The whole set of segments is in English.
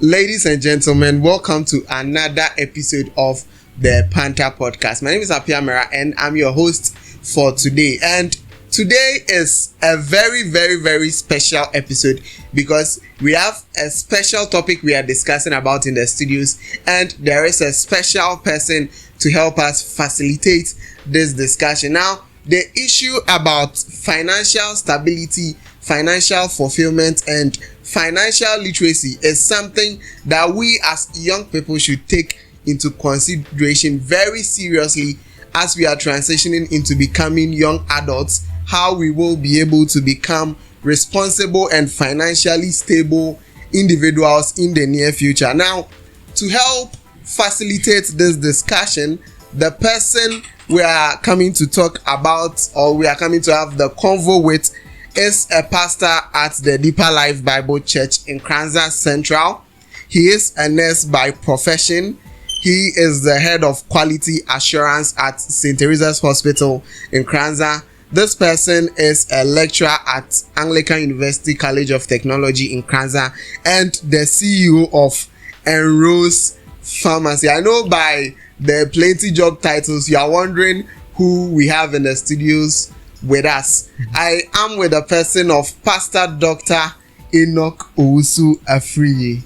Ladies and gentlemen, welcome to another episode of the Panta Podcast. My name is Apia Mera and I'm your host for today. And today is a very special episode because we have a special topic we are discussing about in the studios, and there is a special person to help us facilitate this discussion. Now, the issue about financial stability, financial fulfillment, and financial literacy is something that we as young people should take into consideration very seriously as we are transitioning into becoming young adults, how we will be able to become responsible and financially stable individuals in the near future. Now, to help facilitate this discussion, the person we are coming to talk about, or we are coming to have the convo with, is a pastor at the Deeper Life Bible Church in Kranza Central. He is a nurse by profession. He is the head of quality assurance at St. Teresa's Hospital in Kranza. This person is a lecturer at Anglican University College of Technology in Kranza and the CEO of Enrose Pharmacy. I know by the plenty job titles you are wondering who we have in the studios with us. I am with the person of Pastor Dr. Enoch Owusu Afriye.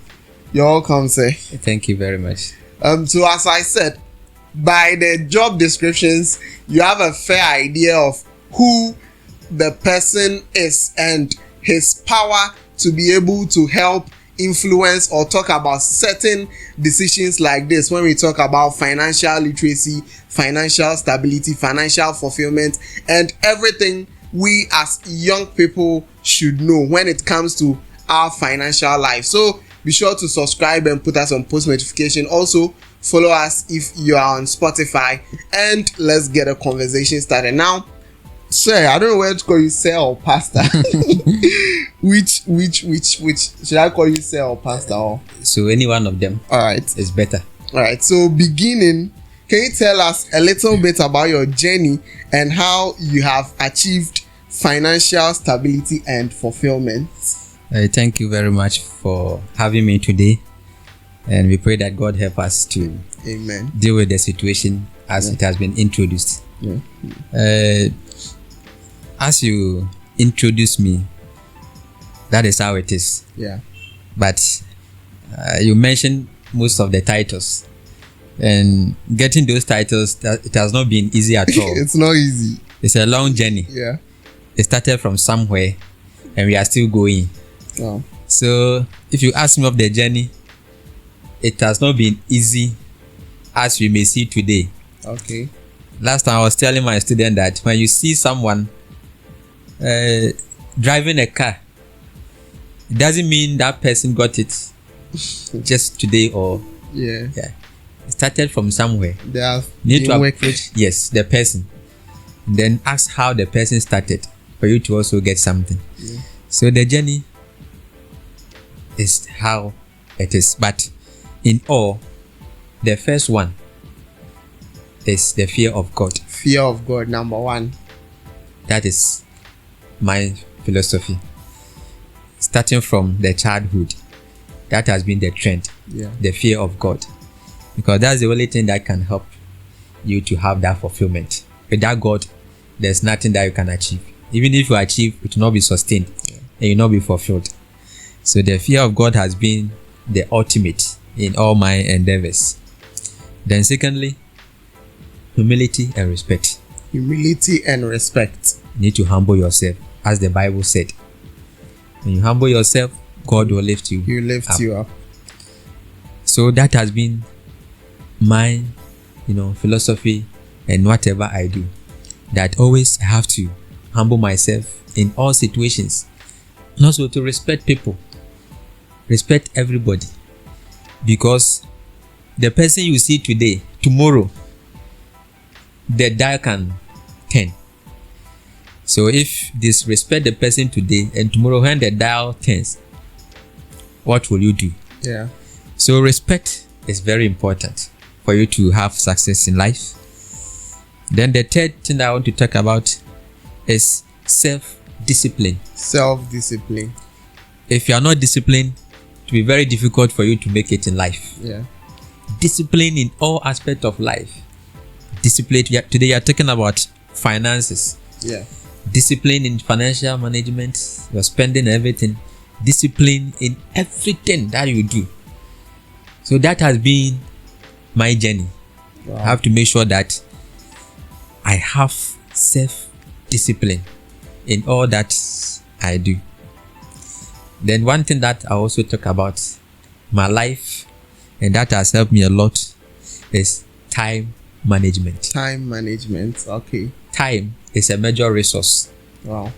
You're welcome, sir. Thank you very much. So as I said, by the job descriptions, you have a fair idea of who the person is and his power to be able to help influence or talk about certain decisions like this when we talk about financial literacy, financial stability, financial fulfillment, and everything we as young people should know when it comes to our financial life. So be sure to subscribe and put us on post notification. Also follow us if you are on Spotify, and let's get a conversation started. Now, sir, I don't know whether to call you sir or pastor. which should I call you sir or pastor? Or? So any one of them. All right, is better. All right. So beginning, can you tell us a little bit about your journey and how you have achieved financial stability and fulfillment? Thank you very much for having me today, and we pray that God help us to deal with the situation as it has been introduced. As you introduce me, that is how it is. But you mentioned most of the titles, and getting those titles, it has not been easy at all. It's not easy. It's a long journey. It started from somewhere, and we are still going. So if you ask me of the journey, it has not been easy as we may see today. Last time I was telling my student that when you see someone driving a car, it doesn't mean that person got it just today or it started from somewhere. They have need to work with the person, then ask how the person started for you to also get something. So the journey is how it is, but in all, the first one is the fear of God. Fear of God, number one. That is my philosophy. Starting from the childhood, that has been the trend. The fear of God, because that's the only thing that can help you to have that fulfillment. Without God, there's nothing that you can achieve. Even if you achieve, it will not be sustained and you will not be fulfilled. So the fear of God has been the ultimate in all my endeavors. Then secondly, humility and respect. Humility and respect. You need to humble yourself, as the Bible said. When you humble yourself, God will lift you. He lifts you up. So that has been my, philosophy, and whatever I do, that always I have to humble myself in all situations, and also to respect people, respect everybody, because the person you see today, tomorrow, the dial can turn. So if disrespect the person today and tomorrow when the dial turns, what will you do? So respect is very important for you to have success in life. Then the third thing that I want to talk about is self-discipline. Self-discipline. If you are not disciplined be very difficult for you to make it in life. Yeah. Discipline in all aspects of life. Discipline. Today you are talking about finances. Yeah. Discipline in financial management. You're spending everything. Discipline in everything that you do. So that has been my journey. Wow. I have to make sure that I have self-discipline in all that I do. Then one thing that I also talk about my life, and that has helped me a lot, is time management. Time management. Okay. Time is a major resource. Wow.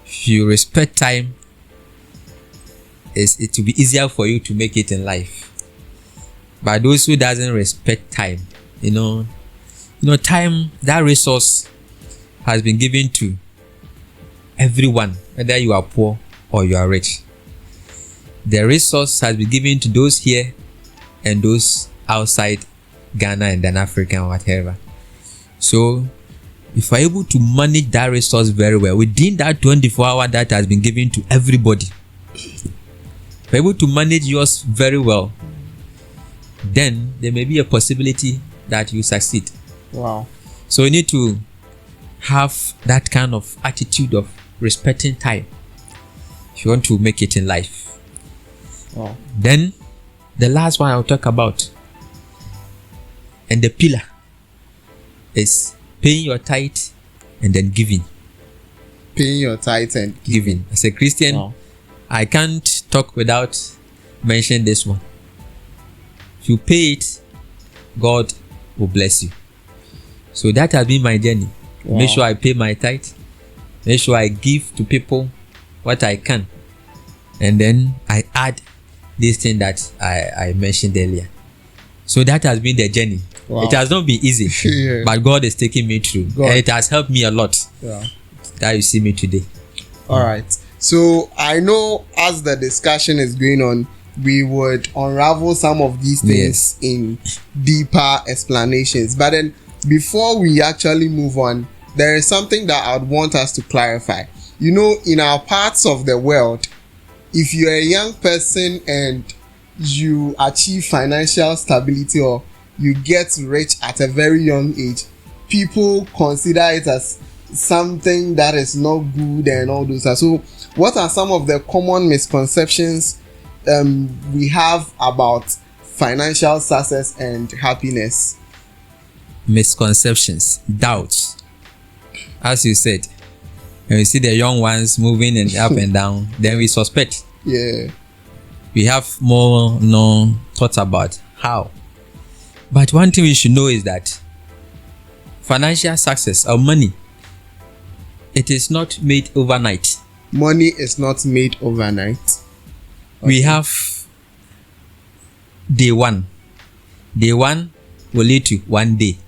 If you respect time, it will be easier for you to make it in life. But those who doesn't respect time, time, that resource has been given to everyone, whether you are poor or you are rich. The resource has been given to those here and those outside Ghana and then Africa or whatever. So if you're able to manage that resource very well within that 24 hours that has been given to everybody, if you're able to manage yours very well, then there may be a possibility that you succeed. Wow. So you need to have that kind of attitude of respecting time if you want to make it in life. Wow. Then the last one I'll talk about, and the pillar, is paying your tithe and then giving. Paying your tithe and Giving. As a Christian, wow, I can't talk without mentioning this one. If you pay it, God will bless you. So that has been my journey. Wow. Make sure I pay my tithe. Make sure I give to people what I can. And then I add this thing that I mentioned earlier. So that has been the journey. Wow. It has not been easy, Yeah. but God is taking me through. God. And it has helped me a lot. Yeah. That you see me today. All right. So I know as the discussion is going on, we would unravel some of these things in deeper explanations. But then before we actually move on, there is something that I'd want us to clarify. In our parts of the world, if you're a young person and you achieve financial stability or you get rich at a very young age, people consider it as something that is not good and all those. So what are some of the common misconceptions we have about financial success and happiness? Misconceptions, doubts. As you said, when we see the young ones moving and up and down, then we suspect. Yeah. We have more thoughts about how. But one thing we should know is that financial success or money, it is not made overnight. Money is not made overnight. Okay. We have day one. Day one will lead to one day.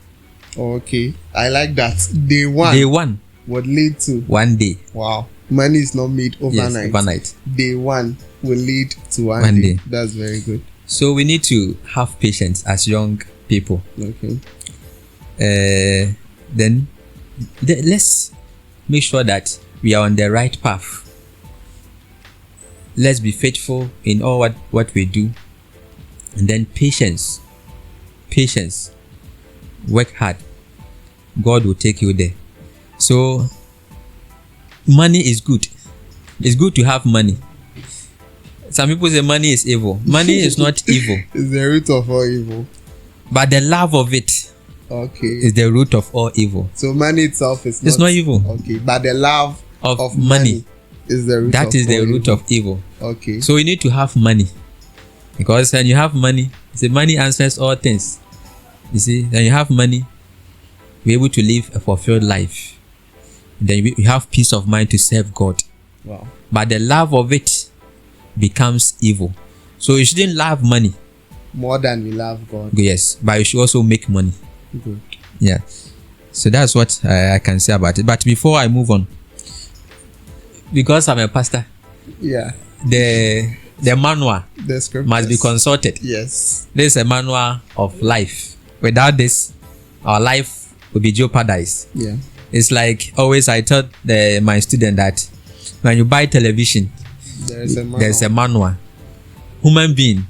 Okay, I like that. Day one would lead to one day. Wow. Money is not made overnight. Yes, overnight. Day one will lead to one day. That's very good. So we need to have patience as young people. Okay. Then let's make sure that we are on the right path. Let's be faithful in all what we do. And then patience. Work hard. God will take you there. So money is good. It's good to have money. Some people say money is evil. Money is not evil. It's the root of all evil. But the love of it is the root of all evil. So money itself is not evil. Okay, but the love of money is the root. That is the root of evil. Okay. So you need to have money, because when you have money, money answers all things. You see, when you have money, you're able to live a fulfilled life. Then you have peace of mind to serve God. Wow. But the love of it becomes evil. So you shouldn't love money more than you love God. Yes, but you should also make money. Good. Yeah. So that's what I can say about it. But before I move on, because I'm a pastor, yeah, the manual, the scriptures must be consulted. Yes. This is a manual of life. Without this, our life will be jeopardized. Yeah. It's like always I tell my student that when you buy television, there's a manual. human being,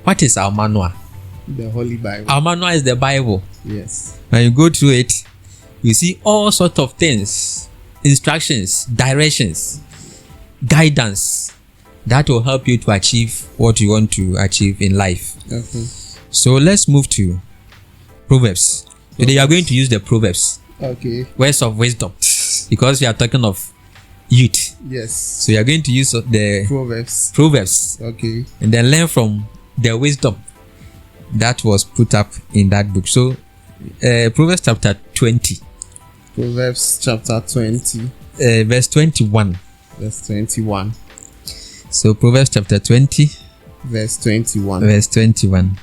what is our manual? The Holy Bible. Our manual is the Bible. Yes. When you go through it, you see all sorts of things, instructions, directions, guidance that will help you to achieve what you want to achieve in life. Okay. So let's move to Proverbs. Today you are going to use the Proverbs. Okay. Words of wisdom. Because we are talking of youth. Yes. So you are going to use the Proverbs. Okay. And then learn from the wisdom that was put up in that book. So Proverbs chapter 20. Proverbs chapter 20. Verse 21. Verse 21. So Proverbs chapter 20. Verse 21. Verse 21.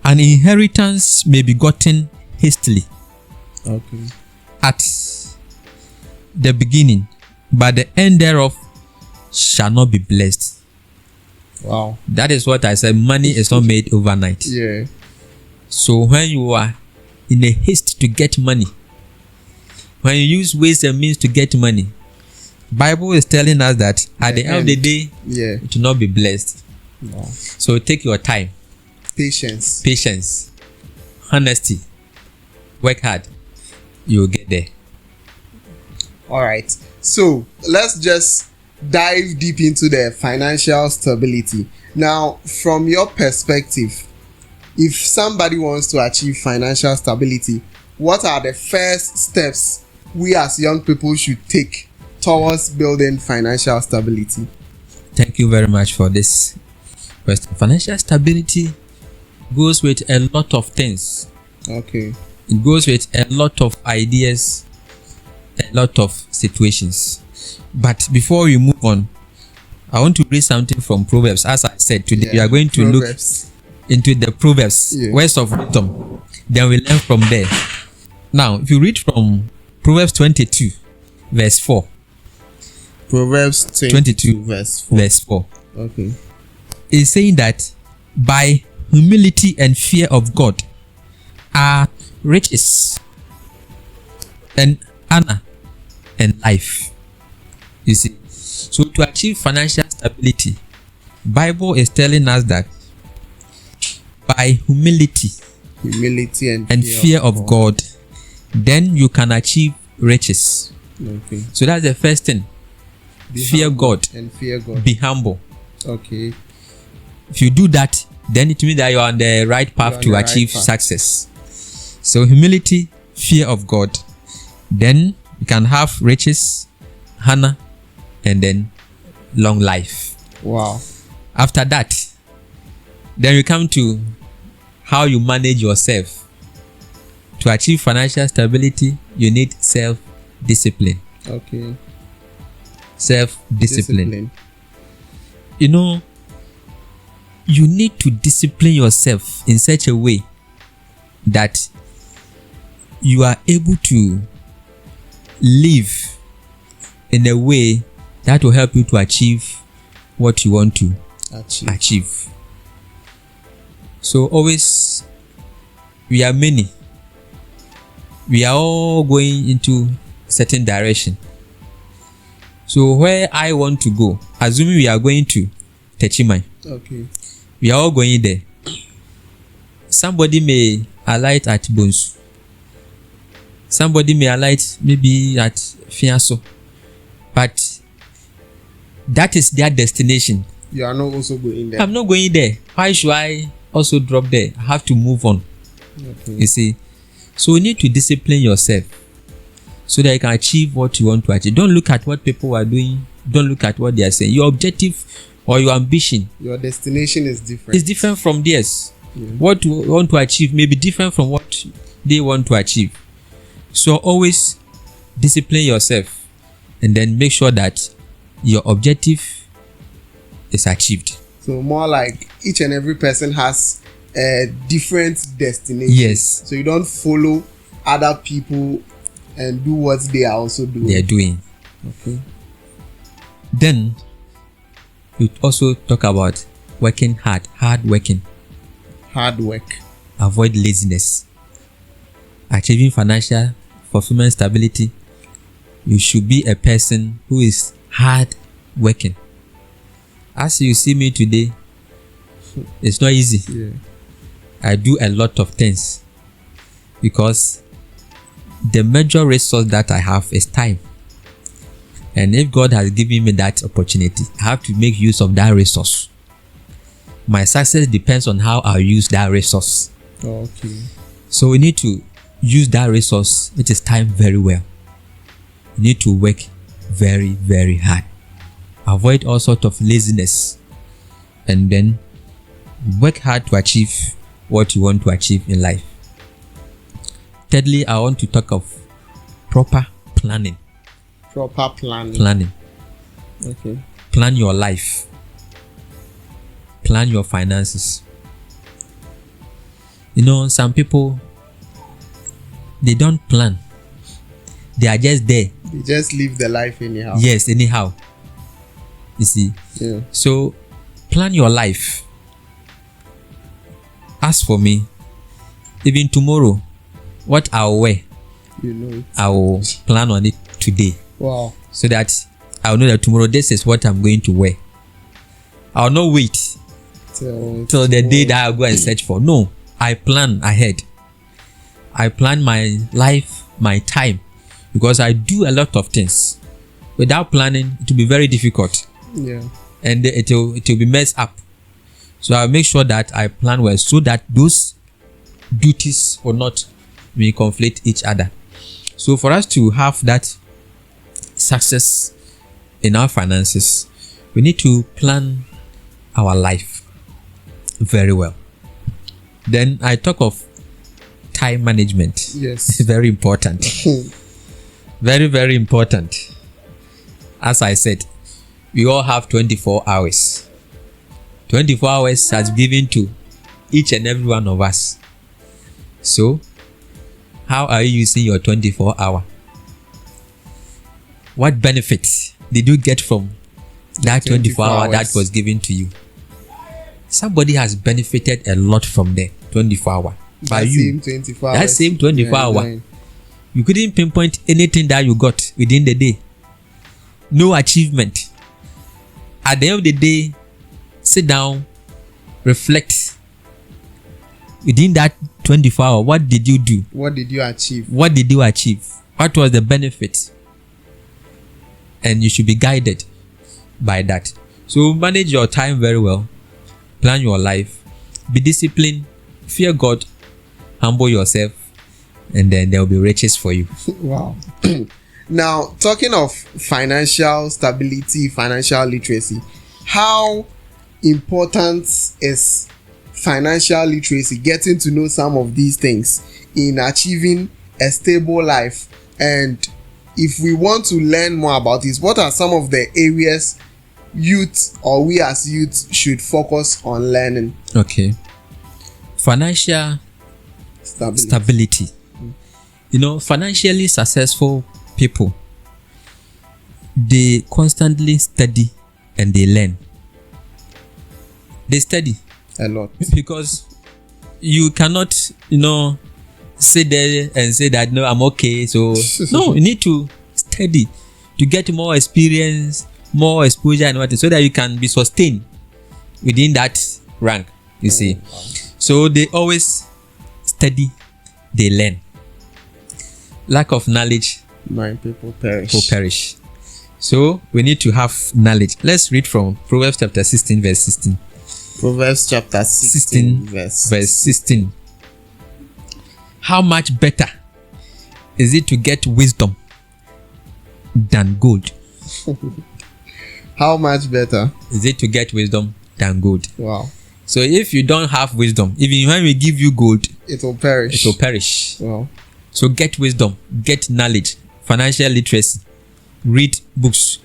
An inheritance may be gotten hastily. Okay. At the beginning, but the end thereof shall not be blessed. Wow. That is what I said. Money is not made overnight. Yeah. So when you are in a haste to get money, when you use ways and means to get money, Bible is telling us that at the end of the day, it will not be blessed. Wow. So take your time. Patience. Honesty. Work hard. You will get there. All right. So let's just dive deep into the financial stability. Now, from your perspective, if somebody wants to achieve financial stability, what are the first steps we as young people should take towards building financial stability? Thank you very much for this question. Financial stability goes with a lot of things. Okay. It goes with a lot of ideas, a lot of situations. But before we move on, I want to read something from Proverbs. As I said, today we are going to look into the Proverbs, words of wisdom. Then we learn from there. Now, if you read from Proverbs 22, verse 4. Proverbs 22 verse 4. Okay. It's saying that by humility and fear of God are riches and honor and life. You see, so to achieve financial stability, Bible is telling us that by humility and fear of God, then you can achieve riches. Okay. So that's the first thing. Fear God and fear God. Be humble. Okay. If you do that, then it means that you are on the right path to achieve success. So humility, fear of God, then you can have riches, honor, and then long life. Wow. After that, then we come to how you manage yourself. To achieve financial stability, you need self-discipline. Okay. Self-discipline. You know, you need to discipline yourself in such a way that you are able to live in a way that will help you to achieve what you want to achieve. So always, we are many. We are all going into certain direction. So where I want to go, assuming we are going to Techimai. Okay. We are all going there. Somebody may alight at Bonsu. Somebody may alight maybe at Fianso. But that is their destination. You are not also going there. I'm not going there. Why should I also drop there? I have to move on. Okay. You see. So you need to discipline yourself so that you can achieve what you want to achieve. Don't look at what people are doing. Don't look at what they are saying. Your objective or your ambition, your destination is different. It's different from theirs. What you want to achieve may be different from what they want to achieve. So always discipline yourself and then make sure that your objective is achieved. So more like each and every person has a different destination. Yes. So you don't follow other people and do what they are also doing. They are doing. Okay. Then you also talk about working hard. Hard working. Hard work. Avoid laziness. Achieving financial fulfillment stability, you should be a person who is hard working. As you see me today, it's not easy. Yeah. I do a lot of things because the major resource that I have is time. And if God has given me that opportunity, I have to make use of that resource. My success depends on how I use that resource. Okay. So we need to use that resource, which is time, very well. You need to work very, very hard. Avoid all sort of laziness. And then work hard to achieve what you want to achieve in life. Thirdly, I want to talk of proper planning. Proper planning. Planning. Okay. Plan your life. Plan your finances. You know, some people, they don't plan. They are just there. They just live the life anyhow. Yes, anyhow. You see? Yeah. So, plan your life. As for me, even tomorrow, what I'll wear, You know it. I will plan on it today. Wow. So that I'll know that tomorrow this is what I'm going to wear. I'll not wait till the day that I'll go and search for. No, I plan ahead. I plan my life, my time, because I do a lot of things. Without planning, it will be very difficult. Yeah. And it will be messed up. So I'll make sure that I plan well so that those duties will not conflict each other. So for us to have that success in our finances, we need to plan our life very well. Then I talk of time management. Yes. Very important. Very, very important. As I said, we all have 24 hours. 24 hours has given to each and every one of us. So, how are you using your 24 hour? What benefits did you get from that 24 hour that was given to you? Somebody has benefited a lot from the 24 hour. By you, that same 24 hour, you couldn't pinpoint anything that you got within the day. No achievement. At the end of the day, sit down, reflect. Within that 24 hour, what did you do? What did you achieve? What did you achieve? What was the benefit? And you should be guided by that. So manage your time very well. Plan your life. Be disciplined. Fear God. Humble yourself. And then there will be riches for you. Wow. Now, talking of financial stability, financial literacy, how important is financial literacy, getting to know some of these things in achieving a stable life? And if we want to learn more about this, what are some of the areas youth or we as youth should focus on learning? Okay. Financial stability. You know, financially successful people, they constantly study and they learn. They study a lot because you cannot, sit there and say that no, I'm okay. So no, you need to study to get more experience, more exposure and what, so that you can be sustained within that rank. You see, so they always study, they learn. Lack of knowledge, my people perish. So we need to have knowledge. Let's read from Proverbs chapter 16 verse 16. Proverbs chapter 16 verse 16. How much better is it to get wisdom than gold? How much better is it to get wisdom than gold? Wow. So if you don't have wisdom, even when we give you gold, it will perish. Wow. So get wisdom, get knowledge, financial literacy, read books,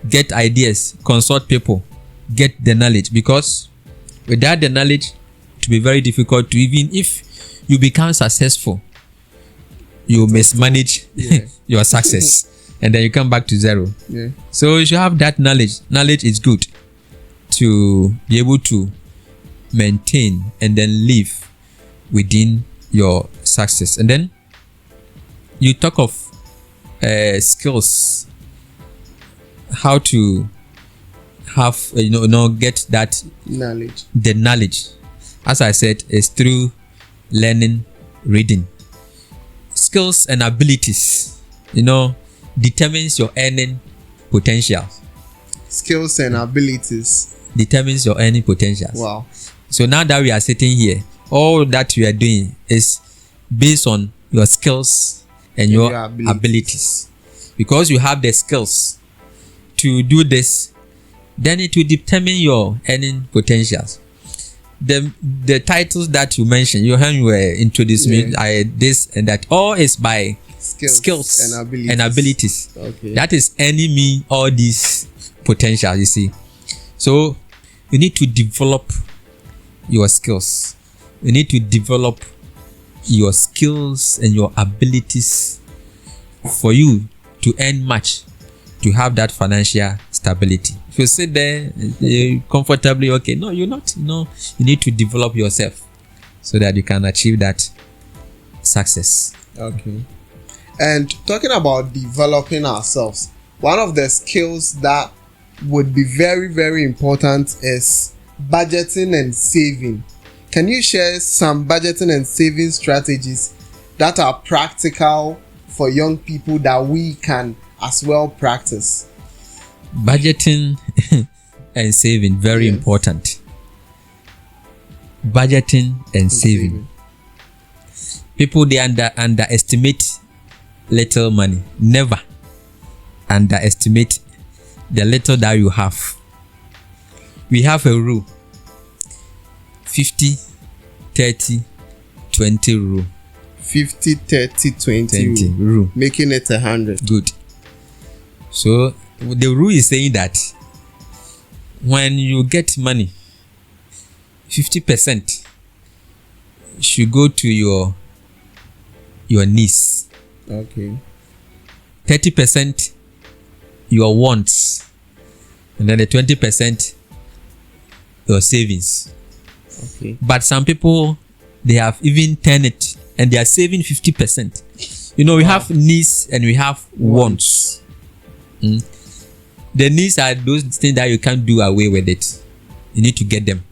get ideas, consult people, get the knowledge, because without the knowledge, it will be very difficult to, even if you become successful, you mismanage your success and then you come back to zero. Yeah. So you should have that knowledge. Knowledge is good to be able to maintain and then live within your success. And then you talk of skills, how to have get that knowledge. The knowledge, as I said, is through learning, reading. Skills and abilities, determines your earning potential. Skills and abilities determines your earning potential. Wow. So now that we are sitting here, all that we are doing is based on your skills and your abilities. Because you have the skills to do this, then it will determine your earning potentials. The titles that you mentioned, you were introduced me, this and that, all is by skills and abilities. Okay. That is earning me all these potentials, you see. So you need to develop your skills. You need to develop your skills and your abilities for you to earn much, to have that financial stability. If you sit there comfortably, okay, no, you're not. You need to develop yourself so that you can achieve that success. Okay. And talking about developing ourselves, one of the skills that would be very, very important is budgeting and saving. Can you share some budgeting and saving strategies that are practical for young people that we can as well practice? Budgeting and saving, very important. Budgeting and saving. People, they underestimate little money. Never underestimate the little that you have. We have a rule: 50, 30, 20 rule. 50, 30, 20 rule. Making it 100. Good. So the rule is saying that when you get money, 50% should go to your needs. Okay. 30% your wants, and then the 20% your savings. Okay. But some people, they have even turned it and they are saving 50%. We have needs and we have wants. The needs are those things that you can't do away with it. You need to get them.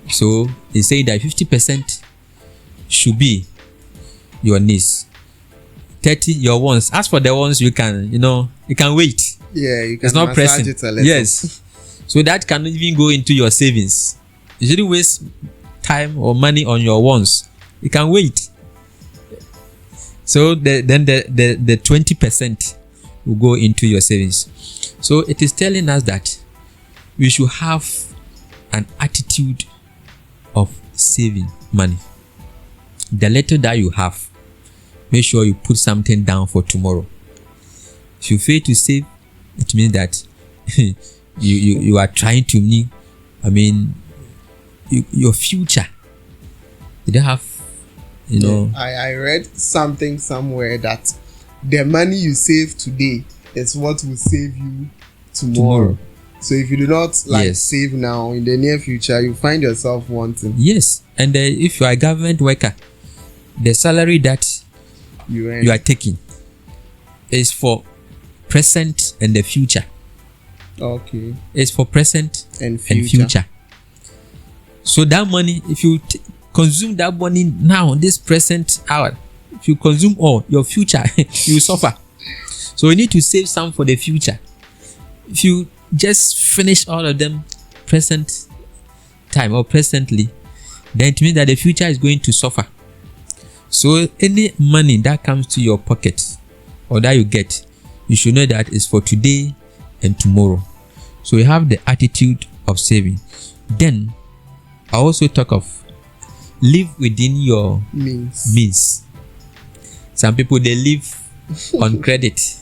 So they say that 50% should be your needs. 30 your wants. As for the ones, you can wait. Yeah, you can. It's not pressing. It a little. Yes. So that can even go into your savings. You shouldn't waste time or money on your wants. You can wait. So then the 20% will go into your savings. So it is telling us that we should have an attitude of saving money. The little that you have, make sure you put something down for tomorrow. If you fail to save, it means that you are trying to your future. You don't have, I read something somewhere that the money you save today is what will save you tomorrow. So if you do not save now, in the near future, you find yourself wanting. Yes, and if you are a government worker, the salary that you are taking is for present and the future. Okay. It's for present and future. So that money, if you consume that money now, this present hour, if you consume all, your future, you suffer. So you need to save some for the future. If you just finish all of them present time or presently, then it means that the future is going to suffer. So any money that comes to your pocket or that you get, you should know that it's for today and tomorrow. So you have the attitude of saving. Then I also talk of live within your means. Some people, they live on credit.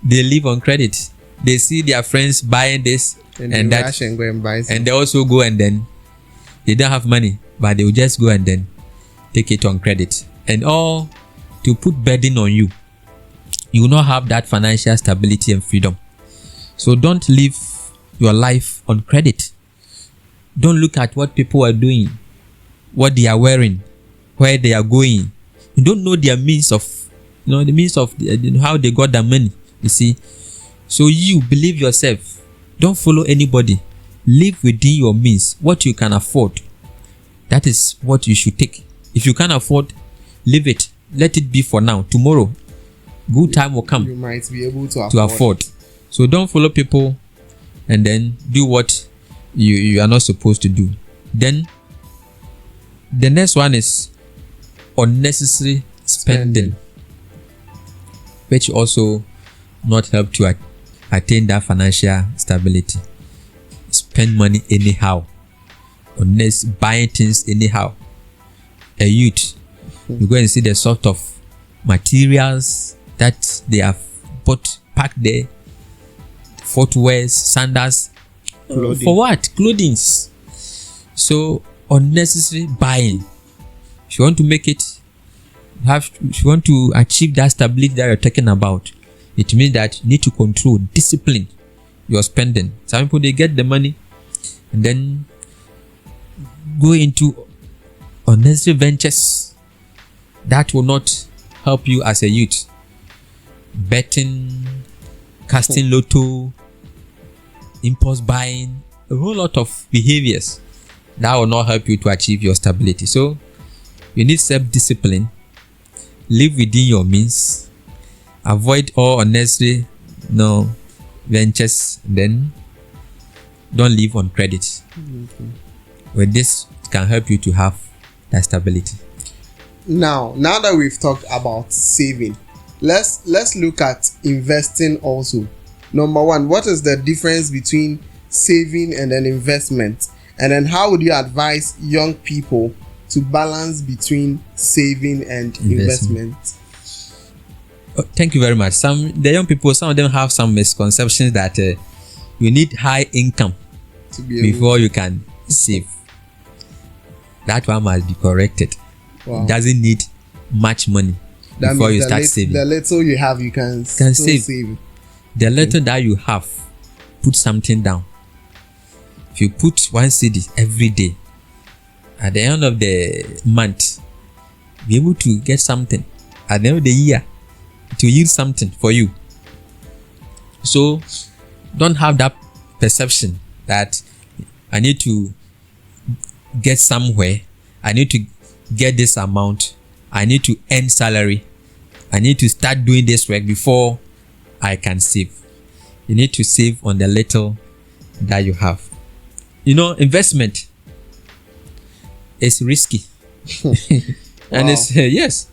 They live on credit. They see their friends buying this and that, rush and go and buy some. and they also go, and then they don't have money, but they will just go and then take it on credit, and all to put burden on you. You will not have that financial stability and freedom. So don't live your life on credit. Don't look at what people are doing, what they are wearing, where they are going. You don't know their means of, how they got their money. You see, so you believe yourself Don't follow anybody. Live within your means, what you can afford. That is what you should take. If you can't afford, leave it. Let it be for now. Tomorrow, good time will come. You might be able to afford. So don't follow people and then do what you are not supposed to do. Then the next one is unnecessary spending, which also not help to attain that financial stability. Spend money anyhow, unless buying things anyhow. A youth, you go and see the sort of materials that they have bought, packed there, footwear, sandals, for what? Clothing. So unnecessary buying. If you want to make it, if you want to achieve that stability that you're talking about, it means that you need to control, discipline your spending. Some people, they get the money and then go into unnecessary ventures that will not help you as a youth. Betting, casting lotto, impulse buying, a whole lot of behaviors that will not help you to achieve your stability. So you need self-discipline. Live within your means. Avoid all unnecessary ventures. Then don't live on credit. With this, it can help you to have that stability. Now that we've talked about saving, let's look at investing also. Number one, what is the difference between saving and then investment? And then how would you advise young people to balance between saving and investment? Oh, thank you very much. The young people, some of them have some misconceptions that you need high income before you can save. That one must be corrected. Wow. It doesn't need much money before you start saving. The little you have, you can save. The little that you have, put something down. If you put 1 CD every day, at the end of the month, be able to get something. At the end of the year, to yield something for you. So don't have that perception that I need to get somewhere, I need to get this amount, I need to earn salary, I need to start doing this work before I can save. You need to save on the little that you have. Investment is risky. And it's yes,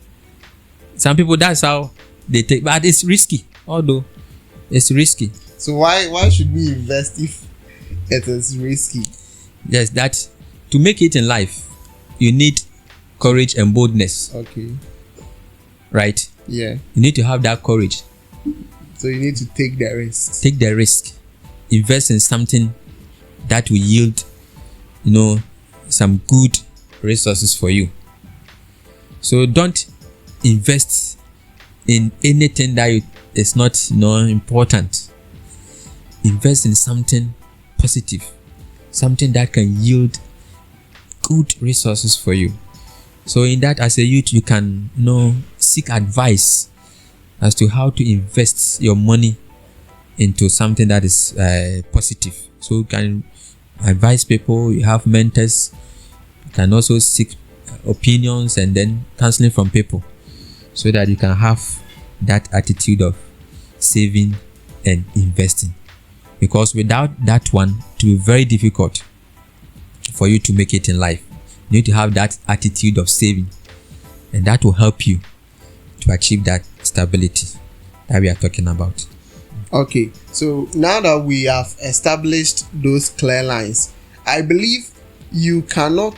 some people, that's how they take, but it's risky. Although it's risky. So why should we invest if it is risky? Yes, that to make it in life, you need courage and boldness. Okay. Right? Yeah. You need to have that courage. So you need to take the risk. Take the risk. Invest in something that will yield, some good resources for you. So don't invest in anything that is not important. Invest in something positive, something that can yield good resources for you. So in that, as a youth, you can seek advice as to how to invest your money into something that is positive. So you can advise people, you have mentors, you can also seek opinions and then counseling from people, so that you can have that attitude of saving and investing. Because without that one, it will be very difficult for you to make it in life. You need to have that attitude of saving, and that will help you to achieve that stability that we are talking about. Okay, so now that we have established those clear lines, I believe you cannot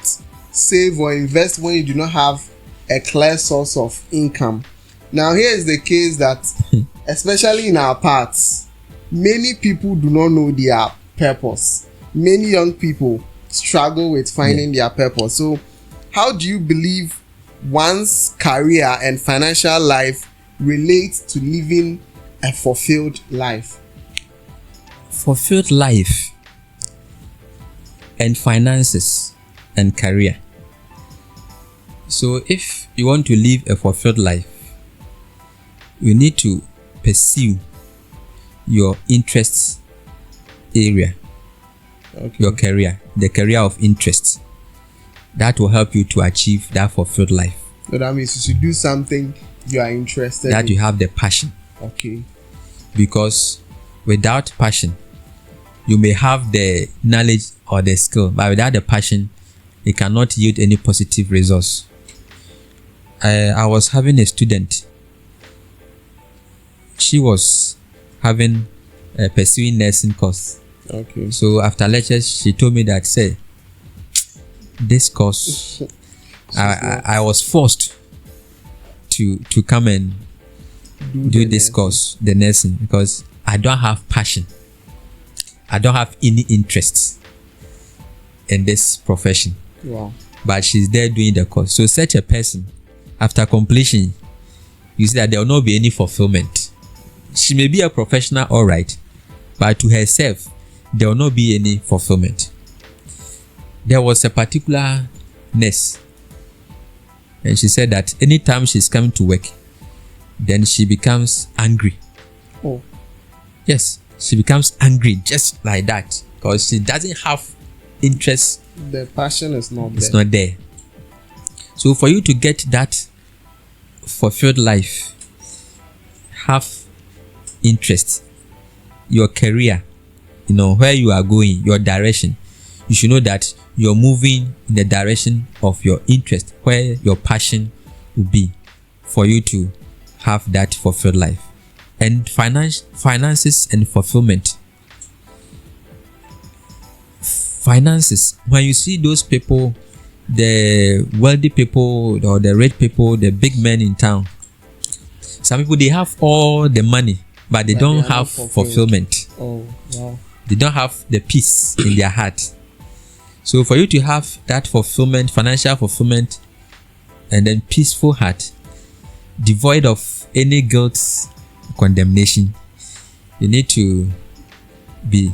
save or invest when you do not have a clear source of income. Now, here is the case that, especially in our parts, many people do not know their purpose. Many young people struggle with finding their purpose. So, how do you believe one's career and financial life relates to living a fulfilled life? Fulfilled life and finances and career. So if you want to live a fulfilled life, you need to pursue your interests area, Okay. your career, the career of interest. That will help you to achieve that fulfilled life. So that means you should do something you are interested That in. you have the passion. Okay. Because without passion, you may have the knowledge or the skill, but without the passion, it cannot yield any positive results. I was having a student. She was pursuing nursing course. Okay. So after lectures, she told me that, say, this course, I was forced to come and do this course, the nursing, because I don't have passion. I don't have any interest in this profession. Wow. But she's there doing the course. So such a person, after completion, you see that there will not be any fulfillment. She may be a professional, all right, but to herself, there will not be any fulfillment. There was a particular nurse, and she said that anytime she's coming to work, then she becomes angry. Oh. Yes, she becomes angry just like that because she doesn't have interest. The passion is not It's there. not there. So for you to get that fulfilled life, have interest, your career, where you are going, your direction, you should know that you're moving in the direction of your interest, where your passion will be, for you to have that fulfilled life. And finances and fulfillment. Finances, when you see those people, the wealthy people or the rich people, the big men in town, some people, they have all the money, but they don't have fulfillment. Oh, wow. They don't have the peace in their heart. So for you to have that fulfillment, financial fulfillment, and then peaceful heart, devoid of any guilt, condemnation, you need to be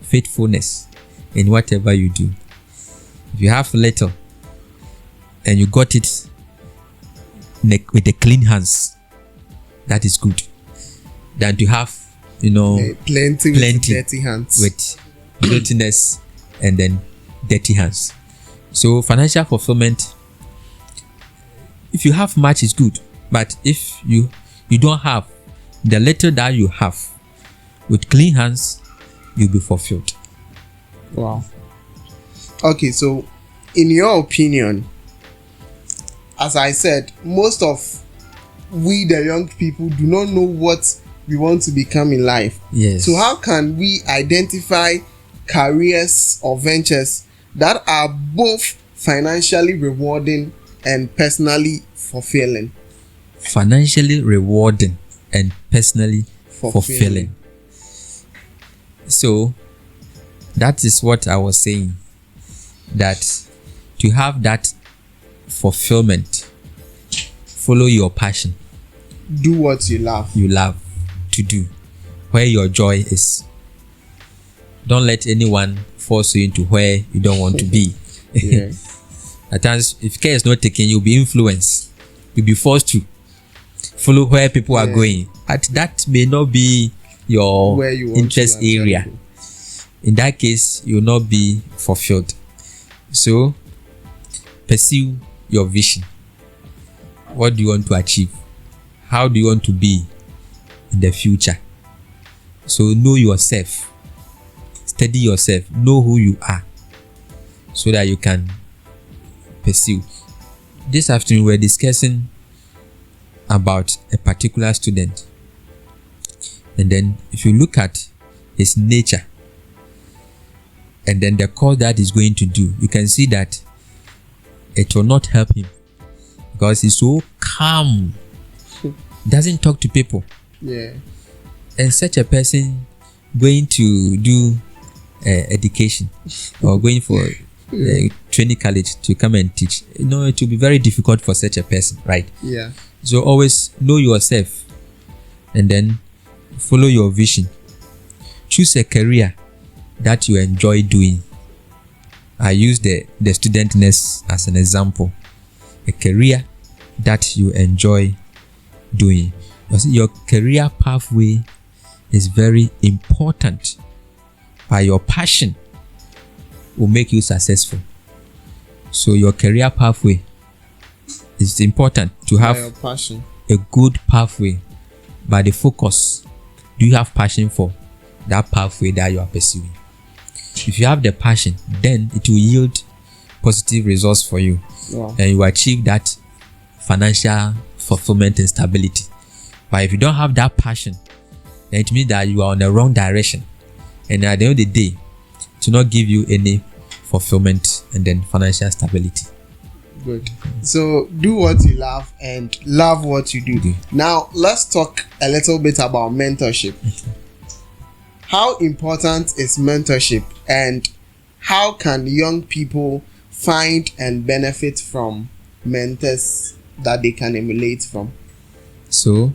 faithfulness in whatever you do. If you have little and you got it with the clean hands, that is good, than to have plenty with dirty hands, with filthiness and then dirty hands. So financial fulfillment, if you have much, is good, but if you don't have the little that you have, with clean hands, you'll be fulfilled. Wow. Okay, so in your opinion, as I said, most of we the young people do not know what we want to become in life. Yes. So how can we identify careers or ventures that are both financially rewarding and personally fulfilling? Financially rewarding and personally fulfilling. So that is what I was saying, that to have that fulfillment, follow your passion. Do what you love. You love to do, where your joy is. Don't let anyone force you into where you don't want to be. Yeah. At times, if care is not taken, you'll be influenced. You'll be forced to follow where people are going. That may not be your where you want interest to area. In that case, you'll not be fulfilled. So, pursue your vision. What do you want to achieve? How do you want to be in the future? So, know yourself. Study yourself. Know who you are, so that you can pursue. This afternoon, we're discussing about a particular student. And then, if you look at his nature, and then the course that he's going to do, you can see that it will not help him, because he's so calm, doesn't talk to people. Yeah. And such a person going to do education or going for training college to come and teach, it will be very difficult for such a person, right? Yeah. So always know yourself and then follow your vision. Choose a career that you enjoy doing. I use the student nurse as an example. A career that you enjoy doing. Your career pathway is very important but your passion will make you successful. So your career pathway is important to have your passion. A good pathway, but the focus. Do you have passion for that pathway that you are pursuing? If you have the passion, then it will yield positive results for you. Wow. And you achieve that financial fulfillment and stability. But if you don't have that passion, then it means that you are on the wrong direction. And at the end of the day, it will not give you any fulfillment and then financial stability. Good. So do what you love and love what you do. Now let's talk a little bit about mentorship. How important is mentorship, and how can young people find and benefit from mentors that they can emulate from? So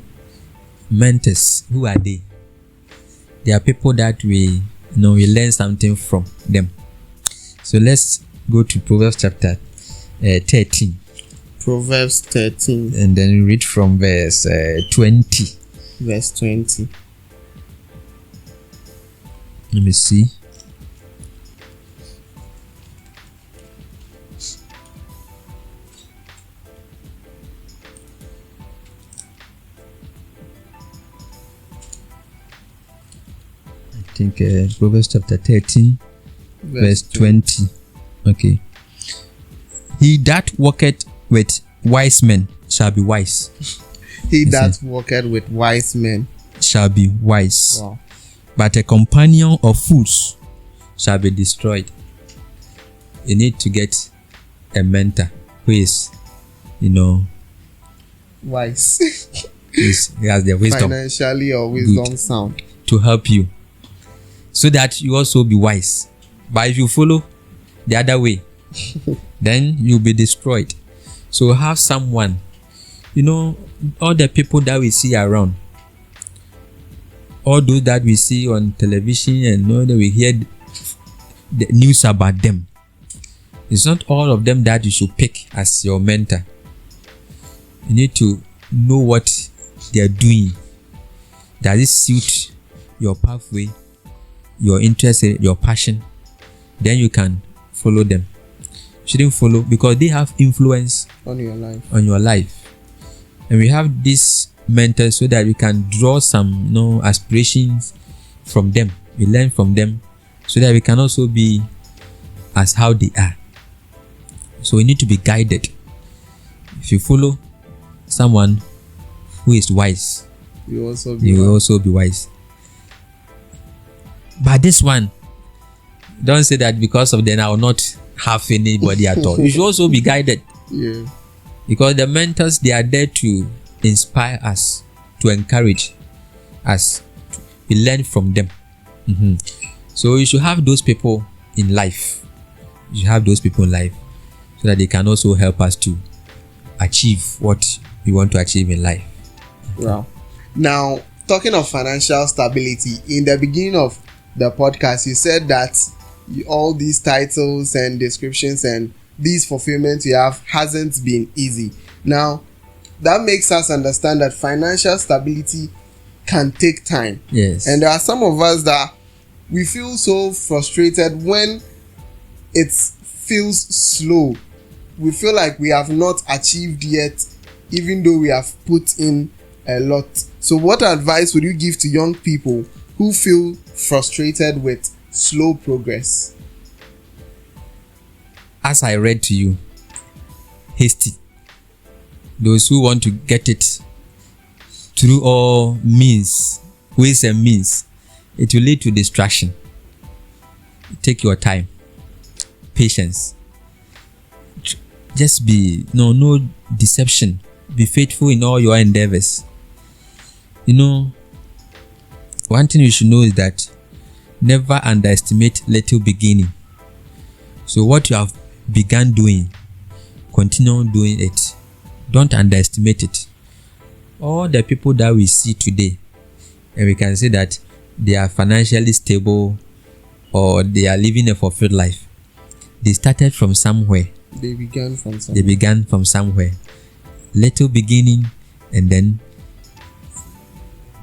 mentors, who are they? They are people that we learn something from them. So let's go to Proverbs chapter 13. Proverbs 13. And then read from verse 20. Verse 20. Let me see. I think Proverbs chapter 13, verse 20. Okay. He that walketh with wise men shall be wise. He that walketh with wise men shall be wise. Wow. But a companion of fools shall be destroyed. You need to get a mentor who is, wise. He has the wisdom. Financially or wisdom sound. To help you. So that you also be wise. But if you follow the other way, then you'll be destroyed. So have someone, all the people that we see around, all those that we see on television and all that we hear the news about them. It's not all of them that you should pick as your mentor. You need to know what they are doing. Does it suit your pathway, your interest, your passion? Then you can follow them. You shouldn't follow because they have influence on your life. And we have these mentors so that we can draw some aspirations from them. We learn from them so that we can also be as how they are. So we need to be guided. If you follow someone who is wise, you will also be wise. But this one, don't say that because of them I will not have anybody at all. You should also be guided. Yeah. Because the mentors, they are there to inspire us, to encourage us. We learn from them. So you should have those people in life. You should have those people in life so that they can also help us to achieve what we want to achieve in life. Wow. Now, talking of financial stability, in the beginning of the podcast, you said that all these titles and descriptions and these fulfillments you have hasn't been easy. Now, that makes us understand that financial stability can take time. Yes. And there are some of us that we feel so frustrated when it feels slow. We feel like we have not achieved yet, even though we have put in a lot. So what advice would you give to young people who feel frustrated with slow progress? As I read to you, hasty. Those who want to get it through all means, ways and means, it will lead to distraction. Take your time, patience. Just be no deception. Be faithful in all your endeavors. One thing you should know is that never underestimate little beginning. So what you have begun doing, continue doing it. Don't underestimate it. All the people that we see today, and we can say that they are financially stable or they are living a fulfilled life. They started from somewhere. They began from somewhere. Little beginning, and then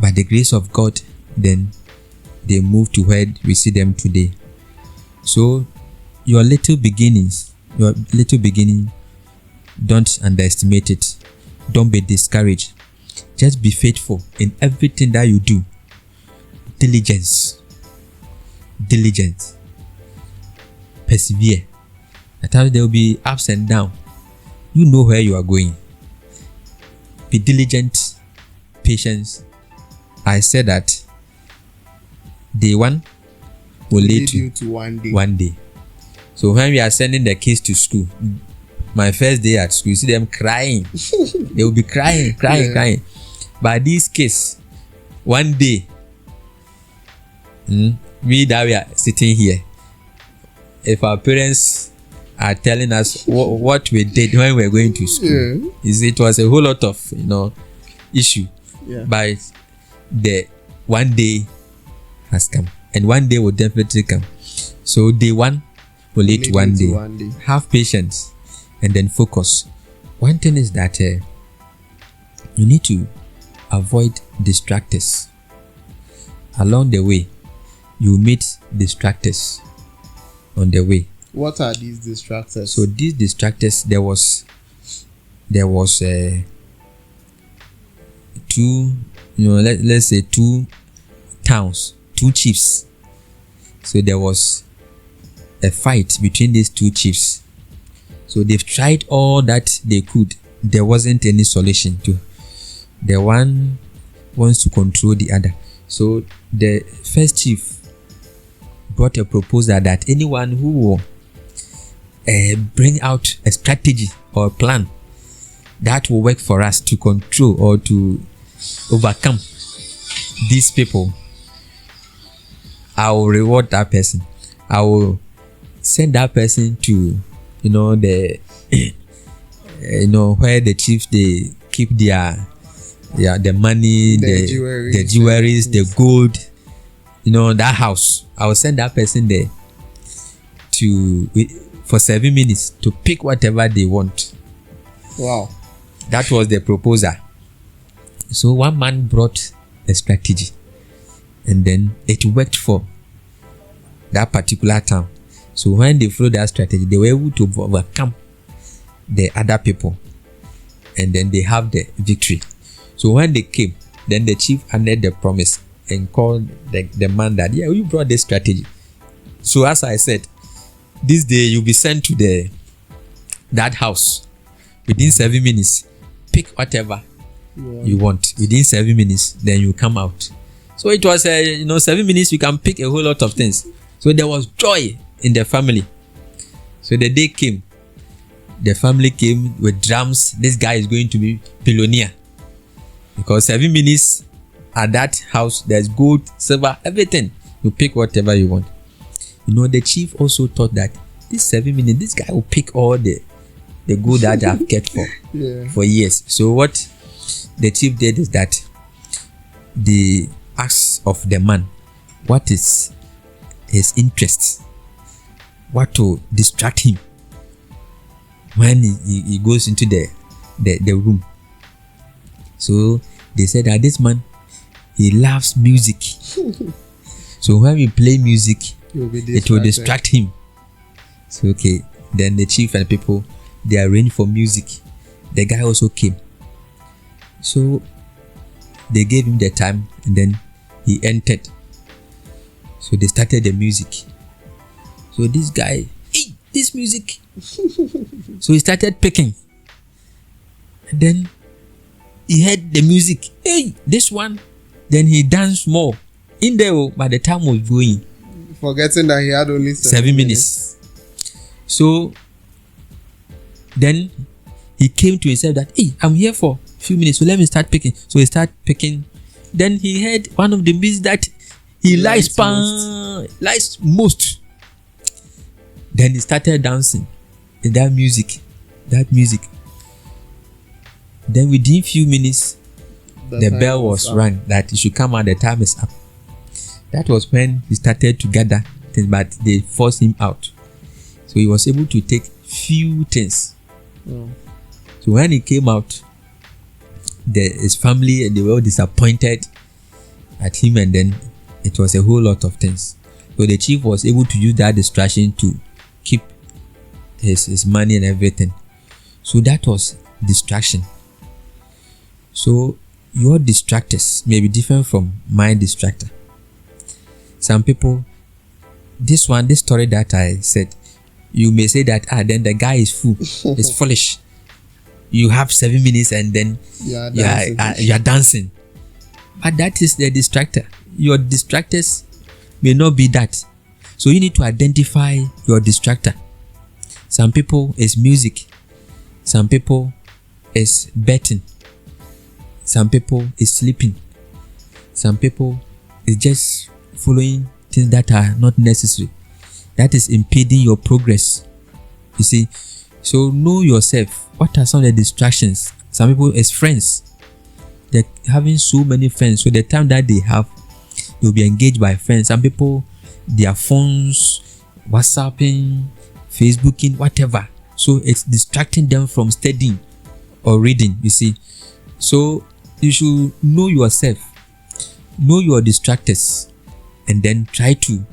by the grace of God, then they moved to where we see them today. So your little beginning, don't underestimate it. Don't be discouraged. Just be faithful in everything that you do. Diligence. Persevere. At times there will be ups and downs. You know where you are going. Be diligent. Patience. I said that day one will lead you to one day. So when we are sending the kids to school, my first day at school, you see them crying. They will be crying. But these kids, one day, we that we are sitting here, if our parents are telling us what we did when we were going to school, it was a whole lot of issue. But the one day has come, and one day will definitely come. So day one will lead to one day. Have patience and then focus. One thing is that you need to avoid distractors. Along the way, you meet distractors on the way. What are these distractors? So these distractors, there was two, let's say two towns, two chiefs. So there was a fight between these two chiefs. So they've tried all that they could. There wasn't any solution to. The one wants to control the other. So the first chief brought a proposal that anyone who will bring out a strategy or a plan that will work for us to control or to overcome these people, I will reward that person. I will send that person to the where the chiefs they keep their the money, the jewelries, the gold, that house. I will send that person there for 7 minutes to pick whatever they want. Wow. That was the proposal. So one man brought a strategy, and then it worked for that particular town. So when they followed that strategy, they were able to overcome the other people, and then they have the victory. So when they came, then the chief honored the promise and called the man that, you brought this strategy. So as I said, this day you'll be sent to that house within 7 minutes. Pick whatever you want within 7 minutes, then you come out. So it was 7 minutes you can pick a whole lot of things. So there was joy in the family. So the day came, the family came with drums. This guy is going to be billionaire, because 7 minutes at that house there's gold, silver, everything. You pick whatever you want. The chief also thought that this 7 minutes, this guy will pick all the gold that I've kept for years. So what the chief did is that the asked of the man what is his interest, what to distract him when he goes into the room. So they said that this man, he loves music. So when we play music, it will distract him. So then the chief and people, they arranged for music. The guy also came. So they gave him the time, and then he entered. So they started the music. So this guy, this music. So he started picking. And then he heard the music. This one. Then he danced more. In there, by the time was going. Forgetting that he had only 7 minutes. So then he came to himself that, I'm here for a few minutes, so let me start picking. So he started picking. Then he heard one of the music that he likes most. Then he started dancing in that music. Then within few minutes, the bell was rang that he should come out, the time is up. That was when he started to gather things, but they forced him out. So he was able to take few things. So when he came out, his family, they were all disappointed at him, and then It was a whole lot of things. So the chief was able to use that distraction to keep his money and everything. So that was distraction. So your distractors may be different from my distractor. Some people, this story that I said, you may say that then the guy is fool, is foolish. You have 7 minutes and then you are dancing. But that is the distractor. Your distractors may not be that. So you need to identify your distractor. Some people is music. Some people is betting. Some people is sleeping. Some people is just following things that are not necessary. That is impeding your progress. You see, so know yourself. What are some of the distractions? Some people is friends. They're having so many friends. So the time that they have, they'll be engaged by friends. Some people, their phones, WhatsApping, Facebooking, whatever. So it's distracting them from studying or reading, you see. So you should know yourself, know your distractors, and then try to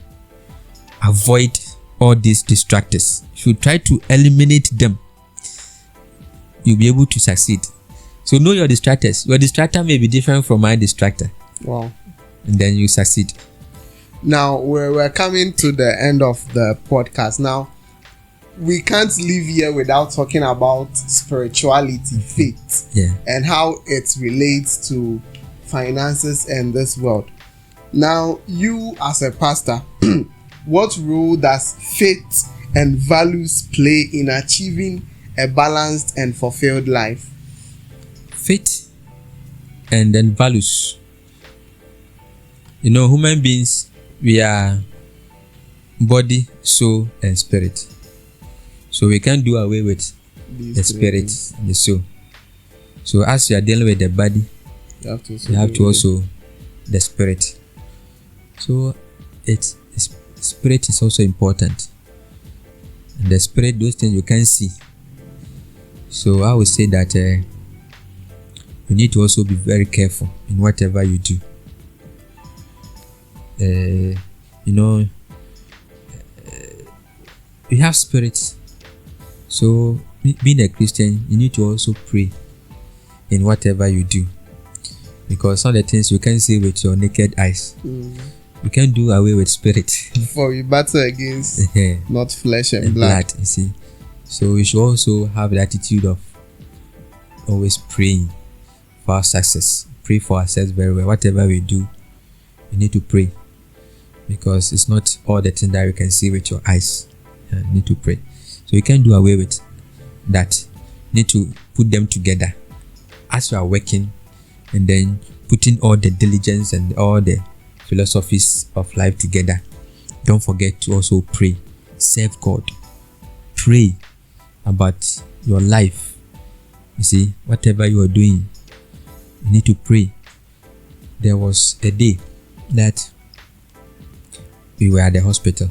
avoid all these distractors. You should try to eliminate them. You'll be able to succeed. So know your distractors. Your distractor may be different from my distractor. Wow. And then you succeed. Now we're coming to the end of the podcast. Now we can't leave here without talking about spirituality, faith, and how it relates to finances and this world. Now, you as a pastor, what role does faith and values play in achieving a balanced and fulfilled life? Faith and then values. You know, human beings, we are body, soul, and spirit. So we can't do away with the spirit and the soul. So as you are dealing with the body, you have to also the spirit. So spirit is also important. And the spirit, those things you can't see. So I would say that you need to also be very careful in whatever you do. You have spirits. So being a Christian, you need to also pray in whatever you do, because some of the things you can't see with your naked eyes. You can't do away with spirit. For we battle against not flesh and blood. You see, so we should also have the attitude of always praying for our success. Pray for ourselves very well. Whatever we do, you need to pray, because it's not all the things that you can see with your eyes. You need to pray. So you can't do away with that. You need to put them together as you are working, and then putting all the diligence and all the philosophies of life together. Don't forget to also pray. Serve God. Pray about your life. You see, whatever you are doing, you need to pray. There was a day that we were at the hospital.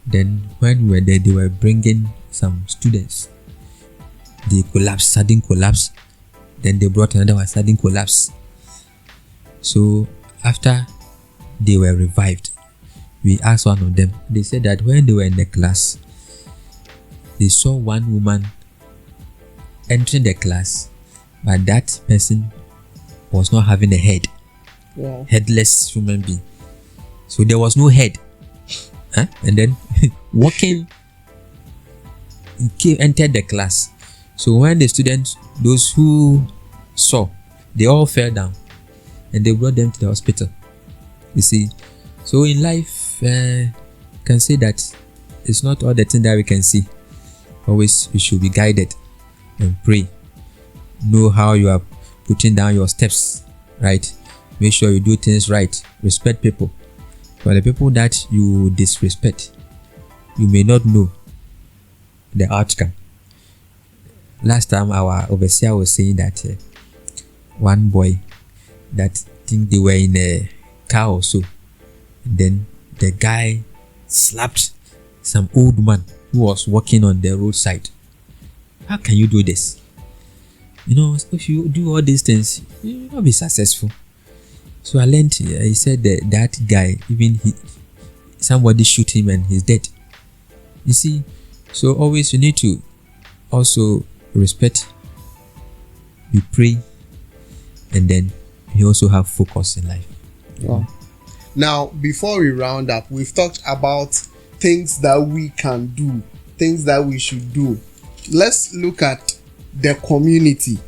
Then when we were there, they were bringing some students. They collapsed, sudden collapse. Then they brought another one, sudden collapse. So after they were revived, we asked one of them. They said that when they were in the class, they saw one woman entering the class, but that person was not having a head. Wow. Headless human being. So there was no head. And then walking, entered the class. So when the students, those who saw, they all fell down, and they brought them to the hospital. You see, so in life, can say that it's not all the things that we can see. Always we should be guided and pray. Know how you are putting down your steps, right? Make sure you do things right. Respect people. For the people that you disrespect, you may not know the outcome. Last time our overseer was saying that one boy that think they were in a car or so, and then the guy slapped some old man who was walking on the roadside. How can you do this? You know, if you do all these things, you will not be successful. So I learned. He said that guy, even somebody shoot him and he's dead. You see, so always you need to also respect. You pray, and then you also have focus in life. Wow. Now, before we round up, we've talked about things that we can do, things that we should do. Let's look at the community.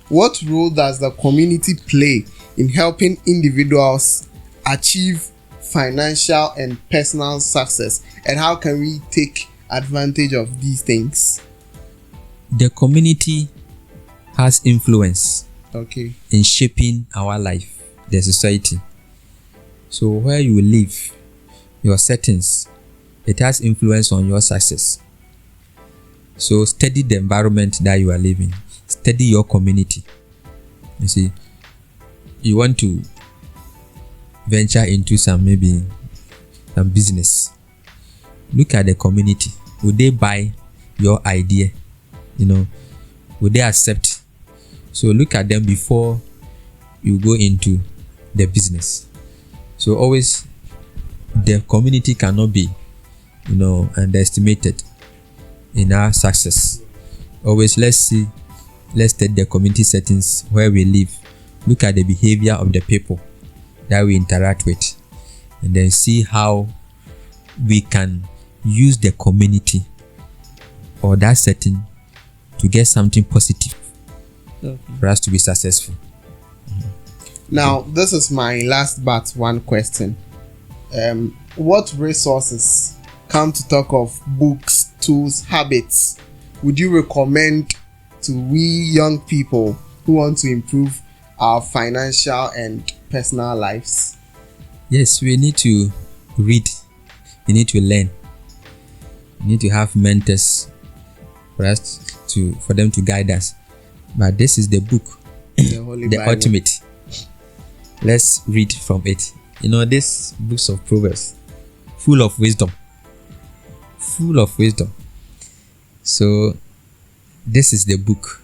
What role does the community play in helping individuals achieve financial and personal success, and how can we take advantage of these things? The community has influence in shaping our life, the society. So where you live, your settings, it has influence on your success. So study the environment that you are living. Study your community. You see, you want to venture into some business. Look at the community. Would they buy your idea? Would they accept? So look at them before you go into the business. So always the community cannot be, underestimated in our success. Always let's take the community settings where we live. Look at the behavior of the people that we interact with, and then see how we can use the community or that setting to get something positive for us to be successful. Now, this is my last but one question. What resources, come to talk of books, tools, habits, would you recommend to we young people who want to improve our financial and personal lives? Yes, we need to read. We need to learn. We need to have mentors for them to guide us. But this is the book, the ultimate. Let's read from it. This books of Proverbs, full of wisdom. So this is the book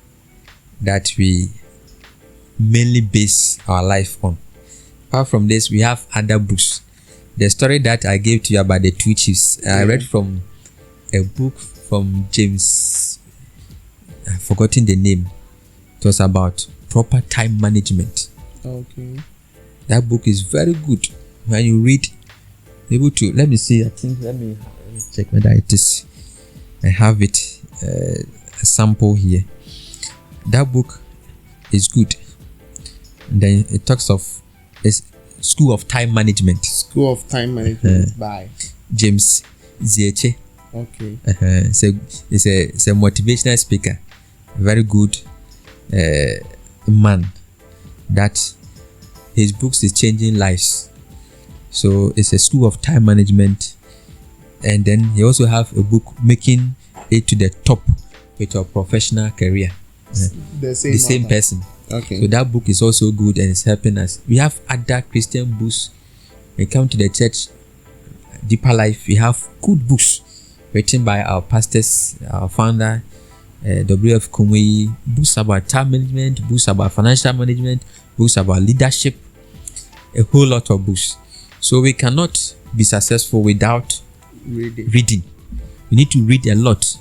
that we mainly base our life on. Apart from this, we have other books. The story that I gave to you about the two chiefs, I read from a book from James. I've forgotten the name. It was about proper time management. Okay. That book is very good. When you read, able to, let me see, let me check whether it is. I have it, a sample here. That book is good. And then it talks of a School of Time Management. School of Time Management by James Zieche. Okay. It's a motivational speaker. Very good man. That his books is changing lives. So it's a School of Time Management. And then he also have a book making it to the top with your professional career. The same person. Okay. So that book is also good and it's helping us. We have other Christian books. When we come to the church, Deeper Life, we have good books written by our pastors, our founder, W.F. Kumui, books about time management, books about financial management, books about leadership, a whole lot of books. So we cannot be successful without reading. We need to read a lot.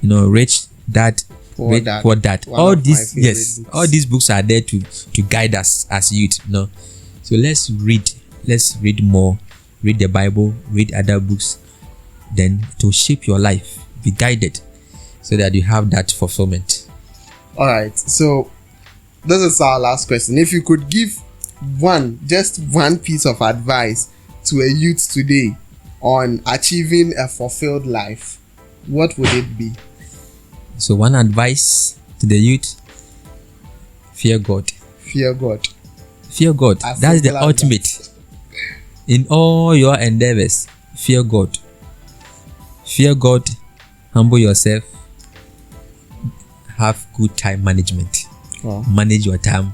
Rich Dad, Poor Dad. All these books are there to guide us as youth. So let's read. Let's read more. Read the Bible. Read other books. Then to shape your life, be guided, so that you have that fulfillment. All right. So this is our last question. If you could give just one piece of advice to a youth today on achieving a fulfilled life, what would it be? So one advice to the youth: fear God. Fear God. Fear God. That's the ultimate. In all your endeavors, fear God. Fear God. Humble yourself. Have good time management. Wow. Manage your time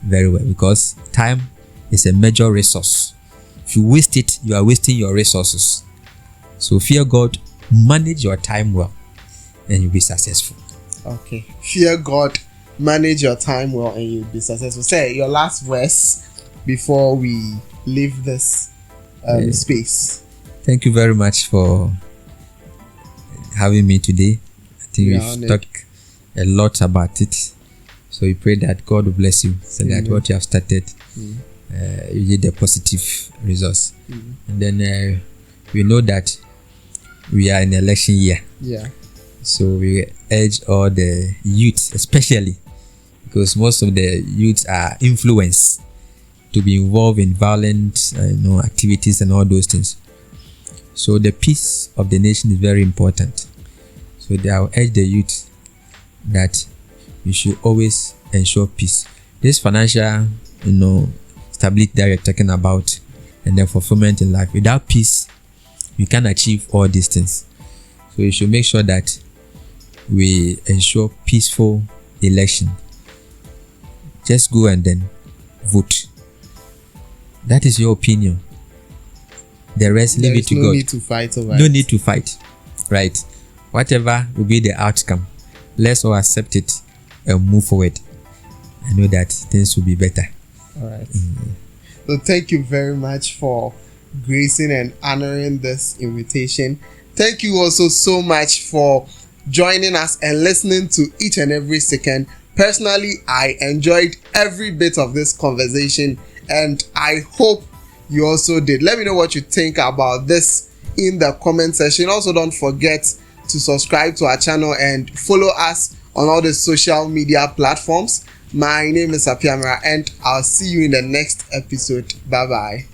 very well, because time is a major resource. If you waste it, you are wasting your resources. So fear God, manage your time well, and you'll be successful. Okay. Fear God, manage your time well, and you'll be successful. Say your last verse. before we leave this space? Thank you very much for having me today. I think we've talked a lot about it. So we pray that God will bless you so that what you have started, you get a positive results. And then we know that we are in election year. Yeah. So we urge all the youth, especially because most of the youth are influenced to be involved in violent activities and all those things. So the peace of the nation is very important. So I will urge the youth that we should always ensure peace. This financial, stability that you're talking about and then fulfillment in life, without peace, we can't achieve all these things. So we should make sure that we ensure peaceful election. Just go and then vote. That is your opinion. The rest, leave it to God. No need to fight over No need to fight. Right. Whatever will be the outcome, let's all accept it and move forward. I know that things will be better. All right. So thank you very much for gracing and honoring this invitation. Thank you also so much for joining us and listening to each and every second. Personally, I enjoyed every bit of this conversation, and I hope you also did. Let me know what you think about this in the comment section. Also, don't forget to subscribe to our channel and follow us on all the social media platforms. My name is Apiamera, and I'll see you in the next episode. Bye bye.